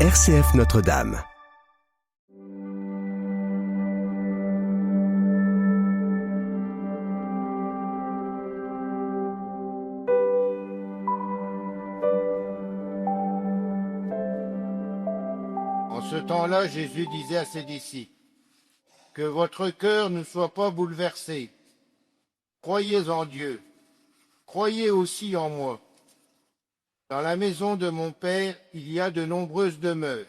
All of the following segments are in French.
RCF Notre-Dame. En ce temps-là, Jésus disait à ses disciples, « Que votre cœur ne soit pas bouleversé. Croyez en Dieu. Croyez aussi en moi. Dans la maison de mon Père, il y a de nombreuses demeures.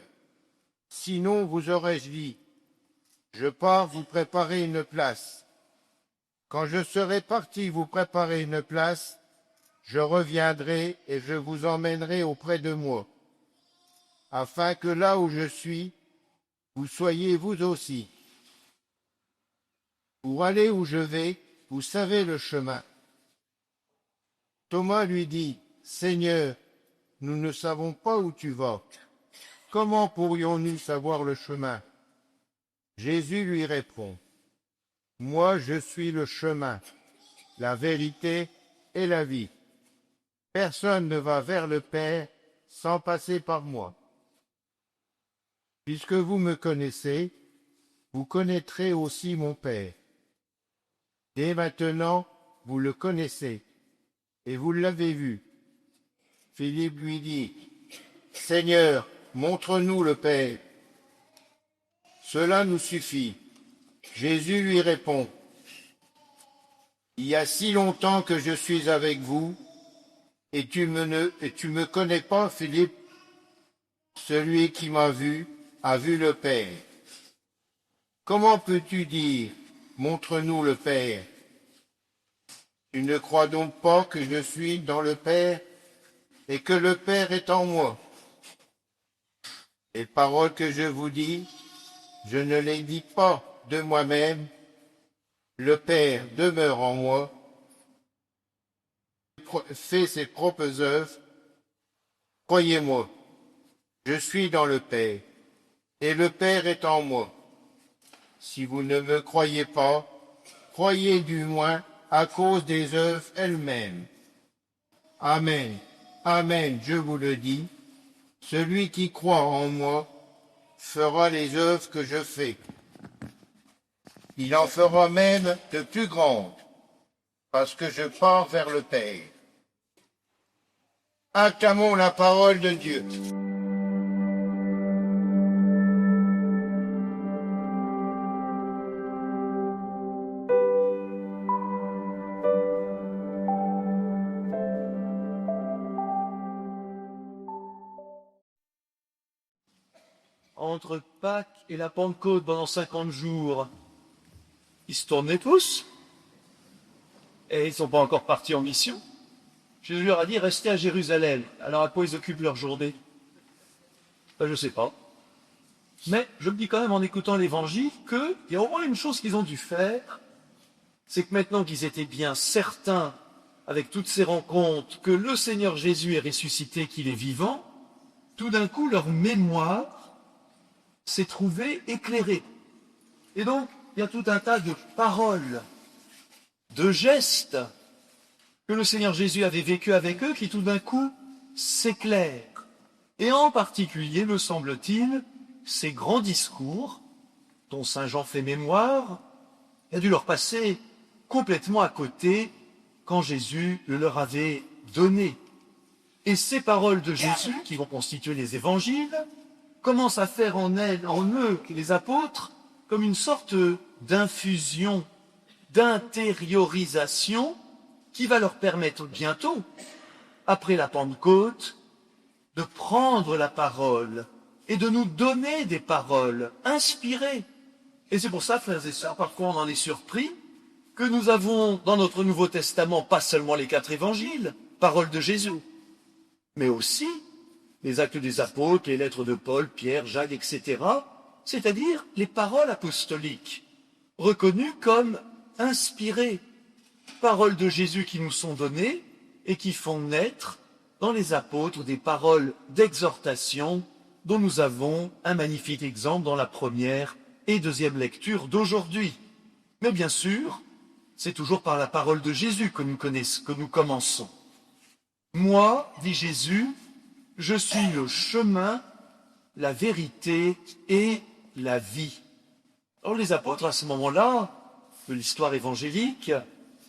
Sinon, vous aurais-je dit, je pars vous préparer une place. Quand je serai parti vous préparer une place, je reviendrai et je vous emmènerai auprès de moi, afin que là où je suis, vous soyez vous aussi. Pour aller où je vais, vous savez le chemin. » Thomas lui dit, « Seigneur, nous ne savons pas où tu vas. Comment pourrions-nous savoir le chemin ?» Jésus lui répond, « Moi je suis le chemin, la vérité et la vie. Personne ne va vers le Père sans passer par moi. Puisque vous me connaissez, vous connaîtrez aussi mon Père. Dès maintenant, vous le connaissez et vous l'avez vu. » Philippe lui dit, « Seigneur, montre-nous le Père. Cela nous suffit. » Jésus lui répond, « Il y a si longtemps que je suis avec vous, et tu me connais pas, Philippe. Celui qui m'a vu a vu le Père. Comment peux-tu dire, montre-nous le Père? Tu ne crois donc pas que je suis dans le Père et que le Père est en moi? Les paroles que je vous dis, je ne les dis pas de moi-même. Le Père demeure en moi, fait ses propres œuvres. Croyez-moi, je suis dans le Père, et le Père est en moi. Si vous ne me croyez pas, croyez du moins à cause des œuvres elles-mêmes. Amen, amen, je vous le dis, celui qui croit en moi fera les œuvres que je fais. Il en fera même de plus grandes, parce que je pars vers le Père. Acclamons la parole de Dieu. Entre Pâques et la Pentecôte pendant 50 jours, ils se tournaient tous et ils ne sont pas encore partis en mission. Jésus leur a dit, restez à Jérusalem. Alors à quoi ils occupent leur journée? Ben, je ne sais pas. Mais je me dis quand même en écoutant l'évangile qu'il y a au moins une chose qu'ils ont dû faire, c'est que maintenant qu'ils étaient bien certains, avec toutes ces rencontres, que le Seigneur Jésus est ressuscité, qu'il est vivant, tout d'un coup leur mémoire s'est trouvée éclairée. Et donc, il y a tout un tas de paroles, de gestes que le Seigneur Jésus avait vécu avec eux qui tout d'un coup s'éclairent. Et en particulier, me semble-t-il, ces grands discours dont Saint Jean fait mémoire, il a dû leur passer complètement à côté quand Jésus le leur avait donné. Et ces paroles de Jésus, qui vont constituer les évangiles, commencent à faire en eux, les apôtres, comme une sorte d'infusion, d'intériorisation qui va leur permettre bientôt, après la Pentecôte, de prendre la parole et de nous donner des paroles inspirées. Et c'est pour ça, frères et sœurs, parfois on en est surpris, que nous avons dans notre Nouveau Testament pas seulement les 4 évangiles, paroles de Jésus, mais aussi les actes des apôtres, les lettres de Paul, Pierre, Jacques, etc., c'est-à-dire les paroles apostoliques, reconnues comme inspirées, paroles de Jésus qui nous sont données et qui font naître dans les apôtres des paroles d'exhortation dont nous avons un magnifique exemple dans la première et deuxième lecture d'aujourd'hui. Mais bien sûr, c'est toujours par la parole de Jésus que nous commençons. Moi, dit Jésus, je suis le chemin, la vérité et la vie. Alors les apôtres, à ce moment-là, de l'histoire évangélique,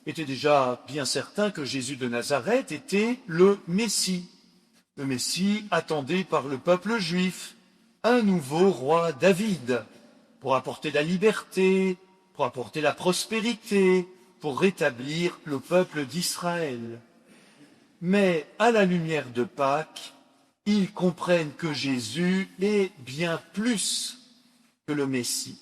étaient déjà bien certains que Jésus de Nazareth était le Messie attendu par le peuple juif, un nouveau roi David, pour apporter la liberté, pour apporter la prospérité, pour rétablir le peuple d'Israël. Mais à la lumière de Pâques, ils comprennent que Jésus est bien plus que le Messie.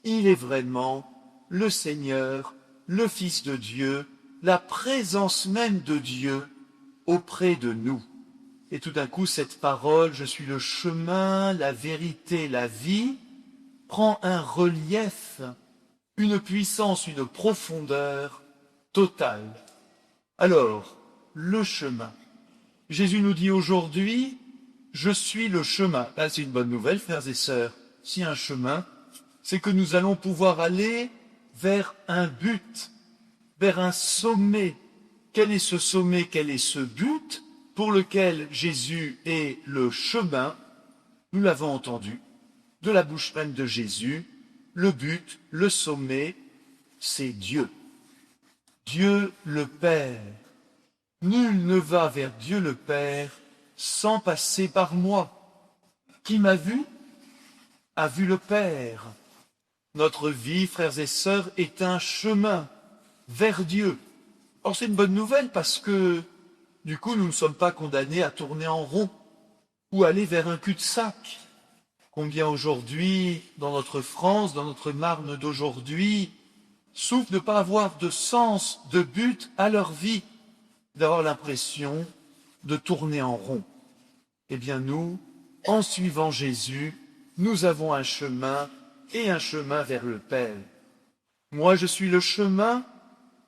Il est vraiment le Seigneur, le Fils de Dieu, la présence même de Dieu auprès de nous. Et tout d'un coup, cette parole, je suis le chemin, la vérité, la vie, prend un relief, une puissance, une profondeur totale. Alors, le chemin. Jésus nous dit aujourd'hui, je suis le chemin. Là, c'est une bonne nouvelle, frères et sœurs. S'il y a un chemin, c'est que nous allons pouvoir aller vers un but, vers un sommet. Quel est ce sommet, quel est ce but pour lequel Jésus est le chemin? Nous l'avons entendu de la bouche même de Jésus. Le but, le sommet, c'est Dieu. Dieu le Père. Nul ne va vers Dieu le Père sans passer par moi. Qui m'a vu a vu le Père. Notre vie, frères et sœurs, est un chemin vers Dieu. Or, c'est une bonne nouvelle parce que, du coup, nous ne sommes pas condamnés à tourner en rond ou aller vers un cul-de-sac. Combien aujourd'hui, dans notre France, dans notre Marne d'aujourd'hui, souffrent de ne pas avoir de sens, de but à leur vie, d'avoir l'impression de tourner en rond. Eh bien, nous, en suivant Jésus, nous avons un chemin et un chemin vers le Père. Moi, je suis le chemin,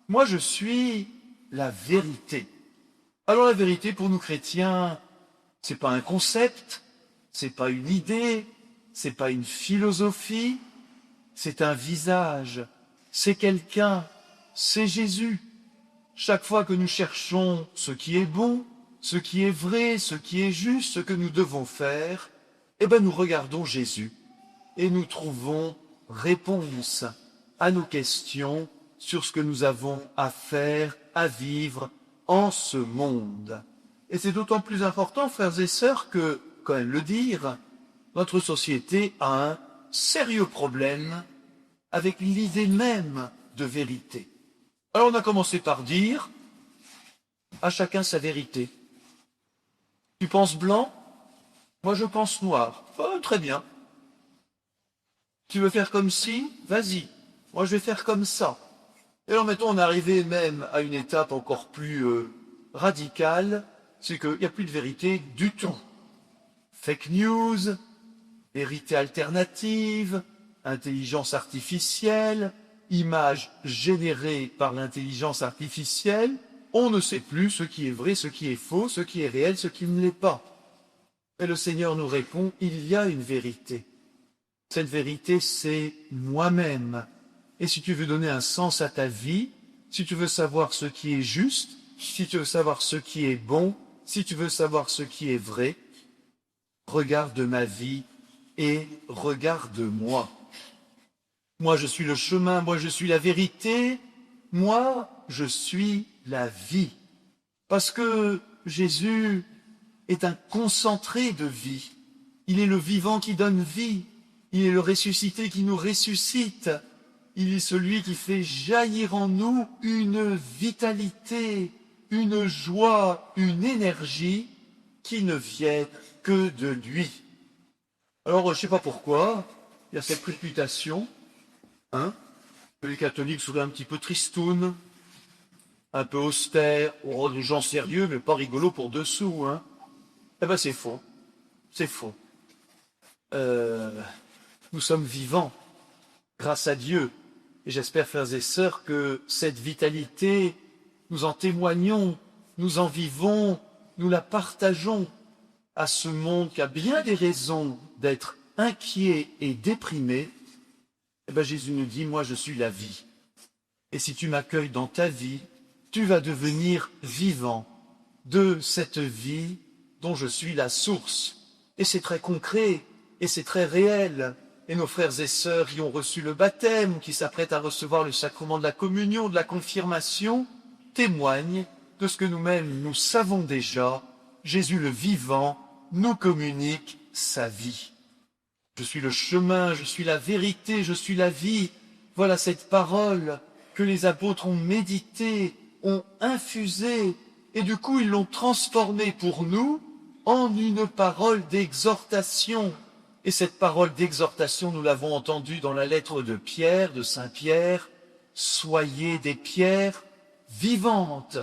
moi, je suis la vérité. Alors, la vérité, pour nous chrétiens, c'est pas un concept, c'est pas une idée, c'est pas une philosophie, c'est un visage, c'est quelqu'un, c'est Jésus. Chaque fois que nous cherchons ce qui est bon, ce qui est vrai, ce qui est juste, ce que nous devons faire, eh bien, nous regardons Jésus et nous trouvons réponse à nos questions sur ce que nous avons à faire, à vivre en ce monde. Et c'est d'autant plus important, frères et sœurs, que, quand même le dire, notre société a un sérieux problème avec l'idée même de vérité. Alors on a commencé par dire à chacun sa vérité. Tu penses blanc? Moi je pense noir. Oh, très bien. Tu veux faire comme ci? Vas-y. Moi je vais faire comme ça. Et alors maintenant on est arrivé même à une étape encore plus radicale, c'est qu'il n'y a plus de vérité du tout. Fake news, vérité alternative, intelligence artificielle, images générées par l'intelligence artificielle, on ne sait plus ce qui est vrai, ce qui est faux, ce qui est réel, ce qui ne l'est pas. Et le Seigneur nous répond, il y a une vérité. Cette vérité, c'est moi-même. Et si tu veux donner un sens à ta vie, si tu veux savoir ce qui est juste, si tu veux savoir ce qui est bon, si tu veux savoir ce qui est vrai, regarde ma vie et regarde-moi. Moi, je suis le chemin, moi, je suis la vérité, moi, je suis la vie. Parce que Jésus est un concentré de vie. Il est le vivant qui donne vie. Il est le ressuscité qui nous ressuscite. Il est celui qui fait jaillir en nous une vitalité, une joie, une énergie qui ne viennent que de lui. Alors, je ne sais pas pourquoi, il y a cette réputation, que les catholiques seraient un petit peu tristounes, un peu austères, oh, des gens sérieux, mais pas rigolos pour dessous, Eh ben, c'est faux. C'est faux. Nous sommes vivants, grâce à Dieu. Et j'espère, frères et sœurs, que cette vitalité, nous en témoignons, nous en vivons, nous la partageons à ce monde qui a bien des raisons d'être inquiet et déprimé. Eh bien, Jésus nous dit, moi, je suis la vie. Et si tu m'accueilles dans ta vie, tu vas devenir vivant de cette vie dont je suis la source. Et c'est très concret. et c'est très réel. Et nos frères et sœurs y ont reçu le baptême, qui s'apprêtent à recevoir le sacrement de la communion, de la confirmation, témoignent de ce que nous-mêmes nous savons déjà. Jésus le vivant nous communique sa vie. Je suis le chemin, je suis la vérité, je suis la vie. Voilà cette parole que les apôtres ont méditée, ont infusée, et du coup ils l'ont transformée pour nous en une parole d'exhortation. Et cette parole d'exhortation, nous l'avons entendue dans la lettre de Pierre, de Saint Pierre, « Soyez des pierres vivantes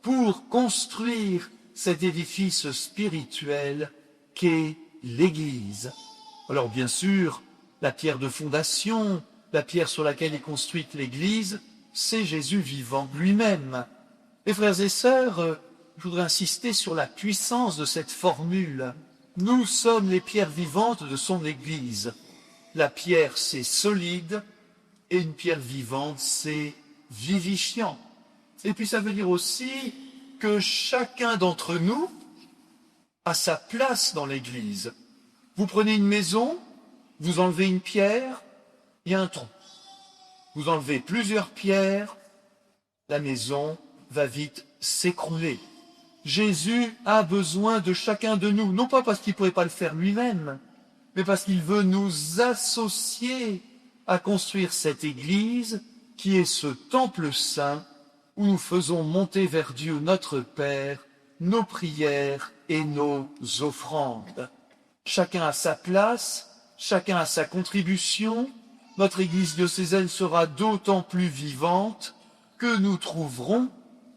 pour construire cet édifice spirituel qu'est l'Église. » Alors bien sûr, la pierre de fondation, la pierre sur laquelle est construite l'Église, c'est Jésus vivant lui-même. Les frères et sœurs, je voudrais insister sur la puissance de cette formule. Nous sommes les pierres vivantes de son Église. La pierre, c'est solide, et une pierre vivante, c'est vivifiant. Et puis ça veut dire aussi que chacun d'entre nous a sa place dans l'Église. Vous prenez une maison, vous enlevez une pierre, il y a un tronc. Vous enlevez plusieurs pierres, la maison va vite s'écrouler. Jésus a besoin de chacun de nous, non pas parce qu'il ne pourrait pas le faire lui-même, mais parce qu'il veut nous associer à construire cette Église qui est ce temple saint où nous faisons monter vers Dieu notre Père nos prières et nos offrandes. Chacun a sa place, chacun a sa contribution. Notre Église diocésaine sera d'autant plus vivante que nous trouverons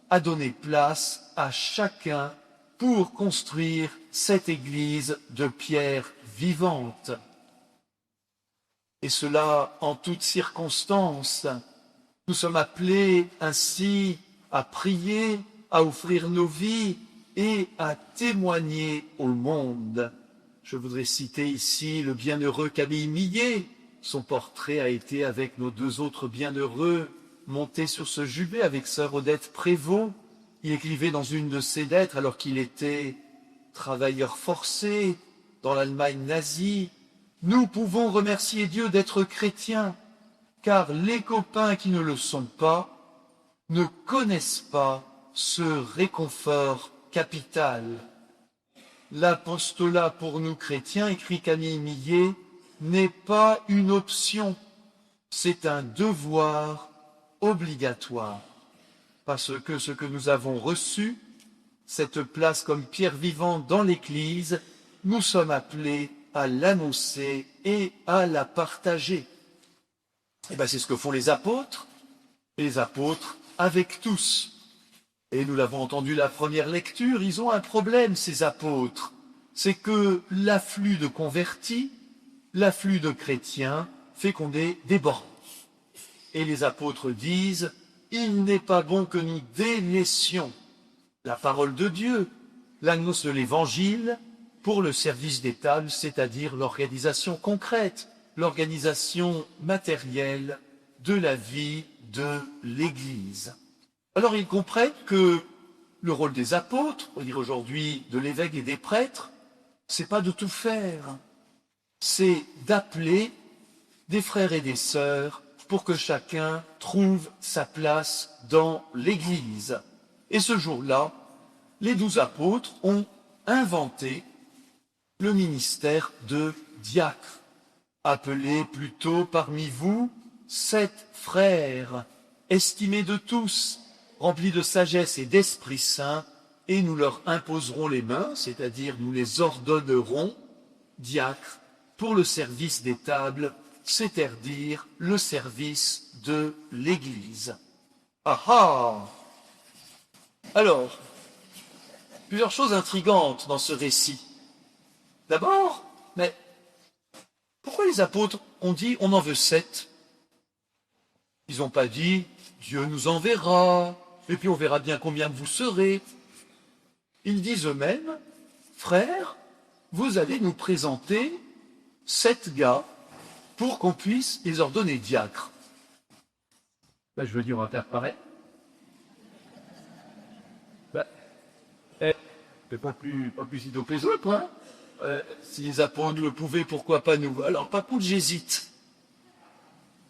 à donner place à chacun pour construire cette Église de pierre vivante. Et cela en toutes circonstances. Nous sommes appelés ainsi à prier, à offrir nos vies et à témoigner au monde. Je voudrais citer ici le bienheureux Camille Millet. Son portrait a été, avec nos deux autres bienheureux, monté sur ce jubé avec sœur Odette Prévost. Il écrivait dans une de ses lettres, alors qu'il était travailleur forcé dans l'Allemagne nazie, « Nous pouvons remercier Dieu d'être chrétiens, car les copains qui ne le sont pas ne connaissent pas ce réconfort capital. » L'apostolat pour nous chrétiens, écrit Camille Millet, n'est pas une option, c'est un devoir obligatoire. Parce que ce que nous avons reçu, cette place comme pierre vivante dans l'Église, nous sommes appelés à l'annoncer et à la partager. Et bien c'est ce que font les apôtres avec tous. Et nous l'avons entendu la première lecture, ils ont un problème, ces apôtres. C'est que l'afflux de convertis, l'afflux de chrétiens fait qu'on est débordés. Et les apôtres disent, il n'est pas bon que nous délaissions la parole de Dieu, l'annonce de l'Évangile, pour le service des tables, c'est-à-dire l'organisation concrète, l'organisation matérielle de la vie de l'Église. Alors ils comprennent que le rôle des apôtres, on va dire aujourd'hui de l'évêque et des prêtres, c'est pas de tout faire, c'est d'appeler des frères et des sœurs pour que chacun trouve sa place dans l'Église. Et ce jour-là, les 12 apôtres ont inventé le ministère de diacre. Appelez plutôt parmi vous 7 frères, estimés de tous, remplis de sagesse et d'Esprit Saint, et nous leur imposerons les mains, c'est-à-dire nous les ordonnerons, diacres, pour le service des tables, c'est-à-dire le service de l'Église. Ah ah! Alors, plusieurs choses intrigantes dans ce récit. D'abord, mais pourquoi les apôtres ont dit on en veut 7? Ils n'ont pas dit Dieu nous enverra, et puis on verra bien combien vous serez. Ils disent eux-mêmes, frères, vous allez nous présenter 7 gars pour qu'on puisse les ordonner diacres. Ben, je veux dire, on va faire pareil. C'est pas plus ido que les autres, hein. Si les apôtres le pouvaient, pourquoi pas nous? Alors, par contre, j'hésite.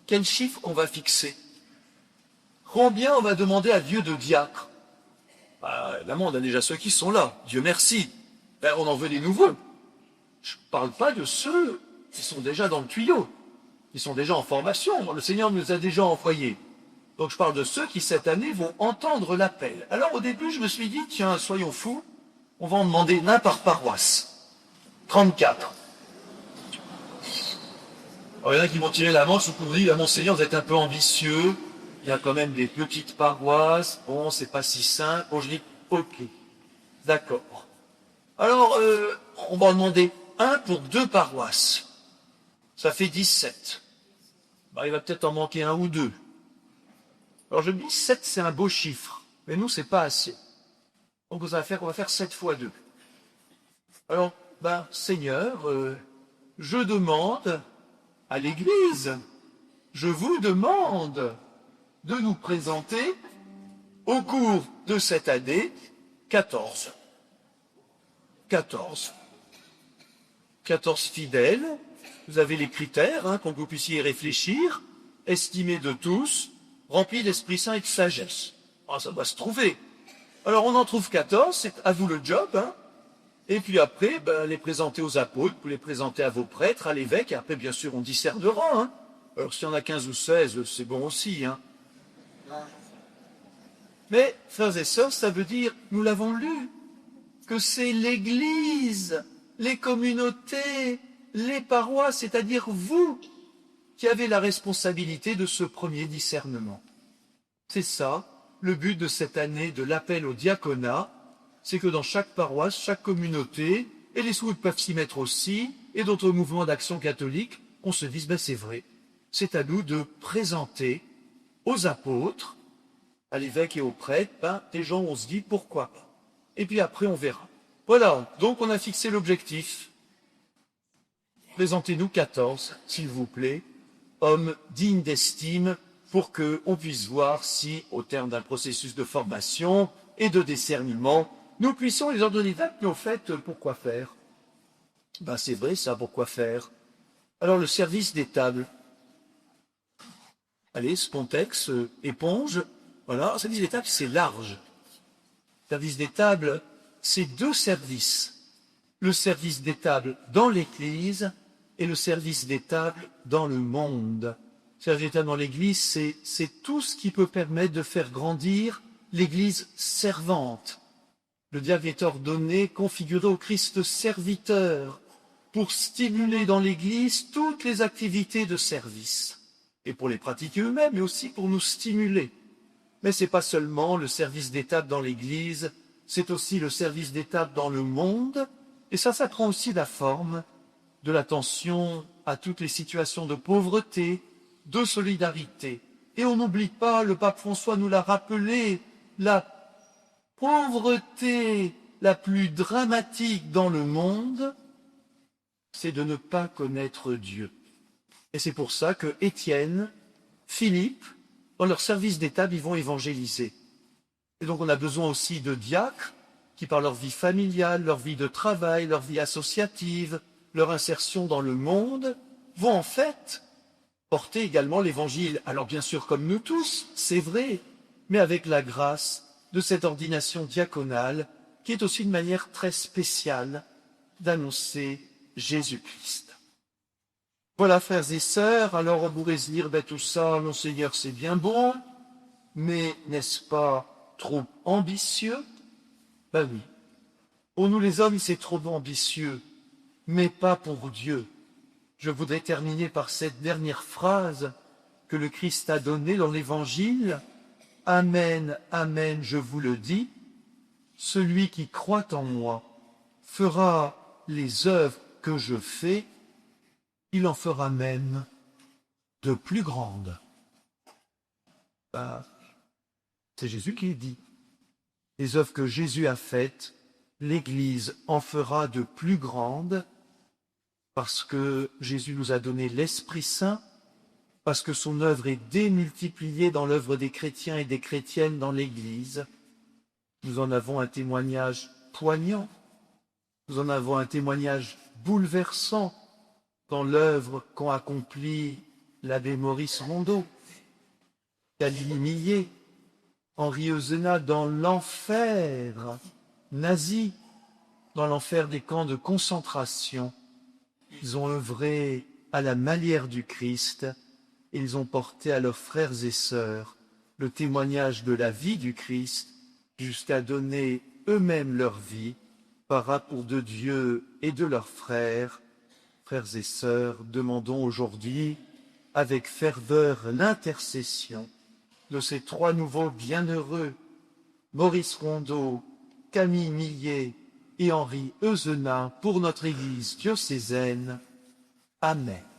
Quel chiffre on va fixer? Combien on va demander à Dieu de diacres? Évidemment, on a déjà ceux qui sont là. Dieu merci. On en veut des nouveaux. Je ne parle pas de ceux qui sont déjà dans le tuyau, qui sont déjà en formation. Le Seigneur nous a déjà envoyés. Donc je parle de ceux qui, cette année, vont entendre l'appel. Alors au début, je me suis dit, tiens, soyons fous, on va en demander l'un par paroisse. 34. Alors, il y en a qui vont tirer la manche, ou qui disent, Monseigneur, vous êtes un peu ambitieux, il y a quand même des petites paroisses, bon, c'est pas si simple. Bon, je dis, ok, d'accord. Alors, on va en demander un pour 2 paroisses. Ça fait 17. Il va peut-être en manquer 1 ou 2. Alors je me dis, 7, c'est un beau chiffre. Mais nous, c'est pas assez. Donc on va faire 7 fois 2. Alors, Seigneur, je demande à l'Église, je vous demande de nous présenter au cours de cette année 14. 14 fidèles. Vous avez les critères pour que vous puissiez y réfléchir, estimés de tous, remplis d'Esprit Saint et de sagesse. Ça doit se trouver. Alors on en trouve 14, c'est à vous le job. Et puis après, les présenter aux apôtres, vous les présenter à vos prêtres, à l'évêque, et après bien sûr on discernera. Alors s'il y en a 15 ou 16, c'est bon aussi. Mais, frères et sœurs, ça veut dire, nous l'avons lu, que c'est l'Église, les communautés, les paroisses, c'est-à-dire vous, qui avez la responsabilité de ce premier discernement. C'est ça, le but de cette année de l'appel au diaconat, c'est que dans chaque paroisse, chaque communauté, et les scouts peuvent s'y mettre aussi, et d'autres mouvements d'action catholique, on se dise, c'est vrai, c'est à nous de présenter aux apôtres, à l'évêque et aux prêtres, des gens où on se dit, pourquoi pas. Et puis après, on verra. Voilà, donc on a fixé l'objectif. Présentez-nous 14, s'il vous plaît, hommes dignes d'estime, pour qu'on puisse voir si, au terme d'un processus de formation et de discernement, nous puissions les ordonner d'actes, mais au fait, pourquoi faire? C'est vrai ça, pourquoi faire? Alors le service des tables. Allez, spontex, éponge, voilà, le service des tables, c'est large. Le service des tables, c'est 2 services. Le service des tables dans l'Église et le service des tables dans le monde. Le service des tables dans l'Église, c'est tout ce qui peut permettre de faire grandir l'Église servante. Le diacre est ordonné, configuré au Christ serviteur, pour stimuler dans l'Église toutes les activités de service. Et pour les pratiquer eux-mêmes, mais aussi pour nous stimuler. Mais ce n'est pas seulement le service des tables dans l'Église, c'est aussi le service des tables dans le monde, et ça prend aussi la forme de l'attention à toutes les situations de pauvreté, de solidarité. Et on n'oublie pas, le pape François nous l'a rappelé, la pauvreté la plus dramatique dans le monde, c'est de ne pas connaître Dieu. Et c'est pour ça que Étienne, Philippe, dans leur service des tables, ils vont évangéliser. Et donc on a besoin aussi de diacres qui, par leur vie familiale, leur vie de travail, leur vie associative, leur insertion dans le monde, vont en fait porter également l'évangile. Alors bien sûr, comme nous tous, c'est vrai, mais avec la grâce de cette ordination diaconale, qui est aussi une manière très spéciale d'annoncer Jésus-Christ. Voilà, frères et sœurs, alors on pourrait se dire, tout ça, Monseigneur, c'est bien bon, mais n'est-ce pas trop ambitieux? Oui. Pour nous les hommes, c'est trop ambitieux, mais pas pour Dieu. Je voudrais terminer par cette dernière phrase que le Christ a donnée dans l'Évangile. Amen, amen, je vous le dis, celui qui croit en moi fera les œuvres que je fais, il en fera même de plus grandes. C'est Jésus qui le dit. Les œuvres que Jésus a faites, l'Église en fera de plus grandes, parce que Jésus nous a donné l'Esprit Saint, parce que son œuvre est démultipliée dans l'œuvre des chrétiens et des chrétiennes dans l'Église. Nous en avons un témoignage poignant. Nous en avons un témoignage bouleversant dans l'œuvre qu'ont accomplie l'abbé Maurice Rondeau, Camille Millet, Henri Euzenat dans l'enfer nazi, dans l'enfer des camps de concentration. Ils ont œuvré à la manière du Christ et ils ont porté à leurs frères et sœurs le témoignage de la vie du Christ jusqu'à donner eux-mêmes leur vie par amour de Dieu et de leurs frères. Frères et sœurs, demandons aujourd'hui avec ferveur l'intercession de ces trois nouveaux bienheureux, Maurice Rondeau, Camille Millet et Henri Euzenat, pour notre Église diocésaine. Amen.